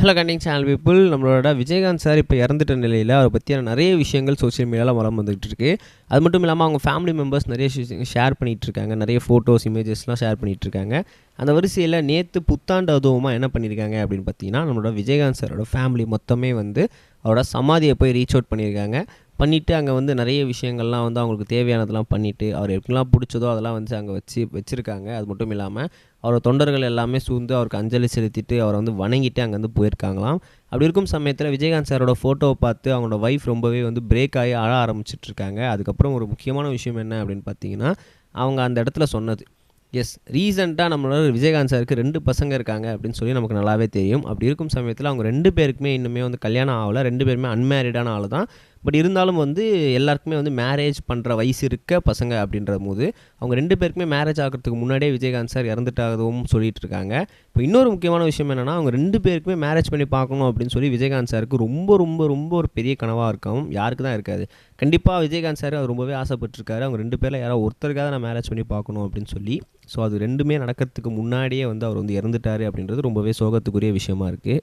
Hello கண்டிங் channel people. நம்மளோட Vijayakanth sir இப்போ இறந்துட்ட நிலையில் அவரை பற்றியான நிறைய விஷயங்கள் சோஷியல் மீடியாவில் வளம் வந்துகிட்டு இருக்கு. அது மட்டும் இல்லாமல் அவங்க ஃபேமிலி மெம்பர்ஸ் நிறைய ஷேர் பண்ணிகிட்டு இருக்காங்க. நிறைய ஃபோட்டோஸ் இமேஜஸ்லாம் ஷேர் பண்ணிகிட்டு இருக்காங்க. அந்த வரிசையில் நேற்று புத்தாண்டு அதுவுமா என்ன பண்ணியிருக்காங்க அப்படின்னு பார்த்தீங்கன்னா, நம்மளோட விஜயகாந்த் சாரோட ஃபேமிலி மொத்தமே வந்து அவரோட சமாதியை போய் ரீச் அவுட் பண்ணியிருக்காங்க. பண்ணிவிட்டு அங்கே வந்து நிறைய விஷயங்கள்லாம் வந்து அவங்களுக்கு தேவையானதெல்லாம் பண்ணிவிட்டு அவர் எப்படிலாம் பிடிச்சதோ அதெல்லாம் வந்து அங்கே வச்சுருக்காங்க. அது மட்டும் இல்லாமல் அவரோட தொண்டர்கள் எல்லாமே சூழ்ந்து அவருக்கு அஞ்சலி செலுத்திட்டு அவரை வந்து வணங்கிட்டு அங்கேருந்து போயிருக்காங்களாம். அப்படி இருக்கும் சமயத்தில் விஜயகாந்த் சாரோட ஃபோட்டோவை பார்த்து அவங்களோட ஒய்ஃப் ரொம்பவே வந்து பிரேக் ஆகி அழ ஆரம்பிச்சிட்ருக்காங்க. அதுக்கப்புறம் ஒரு முக்கியமான விஷயம் என்ன அப்படின்னு பார்த்தீங்கன்னா, அவங்க அந்த இடத்துல சொன்னது, ரீசெண்டாக நம்மளோட விஜயகாந்த் சாருக்கு 2 பசங்க இருக்காங்க அப்படின்னு சொல்லி நமக்கு நல்லாவே தெரியும். அப்படி இருக்கும் சமயத்தில் அவங்க 2 பேருக்குமே இன்னுமே வந்து கல்யாணம் ஆகலை. 2 பேருமே அன்மேரிடான ஆள் தான். பட் இருந்தாலும் வந்து எல்லாருக்குமே வந்து மேரேஜ் பண்ணுற வயசு இருக்க பசங்க அப்படின்ற போது அவங்க 2 பேருக்குமே மேரேஜ் ஆகிறதுக்கு முன்னாடியே விஜயகாந்த் சார் இறந்துட்டாகவும் சொல்லிட்டு இருக்காங்க. இப்போ இன்னொரு முக்கியமான விஷயம் என்னென்னா, அவங்க 2 பேருக்குமே மேரேஜ் பண்ணி பார்க்கணும் அப்படின்னு சொல்லி விஜயகாந்த் சாருக்கு ரொம்ப ரொம்ப ரொம்ப ஒரு பெரிய கனவாக இருக்கும். யாருக்கு தான் இருக்காது. கண்டிப்பாக விஜயகாந்த் சார் அவர் ரொம்பவே ஆசைப்பட்டிருக்காரு. அவங்க 2 பேரில் யாராவது ஒருத்தருக்காக நான் மேரேஜ் பண்ணி பார்க்கணும் அப்படின்னு சொல்லி. ஸோ அது 2மே நடக்கிறதுக்கு முன்னாடியே வந்து அவர் வந்து இறந்துட்டார் அப்படின்றது ரொம்பவே சோகத்துக்குரிய விஷயமா இருக்குது.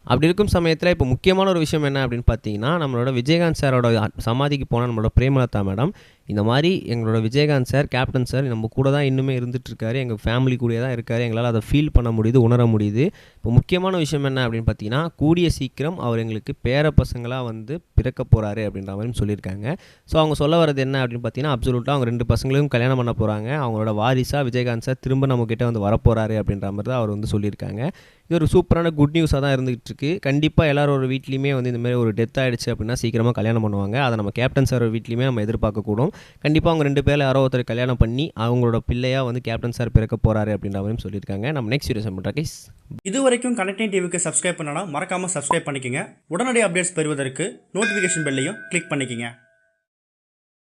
அப்படி இருக்கும் சமயத்தில் இப்போ முக்கியமான ஒரு விஷயம் என்ன அப்படின்னு பார்த்தீங்கன்னா, நம்மளோட விஜயகாந்த் சாரோட சமாதிக்கு போனால் நம்மளோட பிரேமலதா மேடம் இந்த மாதிரி எங்களோட விஜயகாந்த் சார், கேப்டன் சார் நம்ம கூட தான் இன்னுமே இருந்துகிட்ருக்காரு, எங்கள் ஃபேமிலி கூடயே தான் இருக்கார், எங்களால் அதை ஃபீல் பண்ண முடியுது, உணர முடியுது. இப்போ முக்கியமான விஷயம் என்ன அப்படின்னு பார்த்தீங்கன்னா, கூடிய சீக்கிரம் அவர் எங்களுக்கு பேர பசங்களாக வந்து பிறக்க போகிறாரு அப்படின்ற மாதிரி சொல்லியிருக்காங்க. ஸோ அவங்க சொல்ல வரது என்ன அப்படின்னு பார்த்தீங்கன்னா, அப்சல்யூட்டாக அவங்க 2 பசங்களையும் கல்யாணம் பண்ண போகிறாங்க. அவங்களோட வாரிசாக விஜயகாந்த் சார் திரும்ப நம்மக்கிட்ட வந்து வரப்போகிறாரு அப்படின்ற மாதிரி தான் அவர் வந்து சொல்லியிருக்காங்க. இது ஒரு சூப்பரான குட் நியூஸாக தான் இருந்துகிட்டு இருக்குது. கண்டிப்பாக எல்லாரும் ஒரு வீட்லேயுமே வந்து இந்தமாதிரி ஒரு டெத் ஆகிடுச்சு அப்படின்னா சீக்கிரமாக கல்யாணம் பண்ணுவாங்க. அதை நம்ம கேப்டன் சார் வீட்லேயுமே நம்ம எதிர்பார்க்கக்கூடும். கண்டிப்பாக அவங்க 2 பேரில் யாரோ ஒருத்தர் கல்யாணம் பண்ணி அவங்களோட பிள்ளையாக வந்து கேப்டன் சார் பிறக்க போகிறாரு அப்படின்ற மாதிரியும் சொல்லியிருக்காங்க. நம்ம நெக்ஸ்ட் வீடியோ பண்ணுறோம் கைஸ். இது வரைக்கும் கனெக்டிங் டிவிக்கு சப்ஸ்கிரைப் பண்ணனா மறக்காமல் சப்ஸ்கிரைப் பண்ணிக்கங்க. உடனடி அப்டேட்ஸ் பெறுவதற்கு நோட்டிஃபிகேஷன் பெல்லையும் கிளிக் பண்ணிக்கங்க.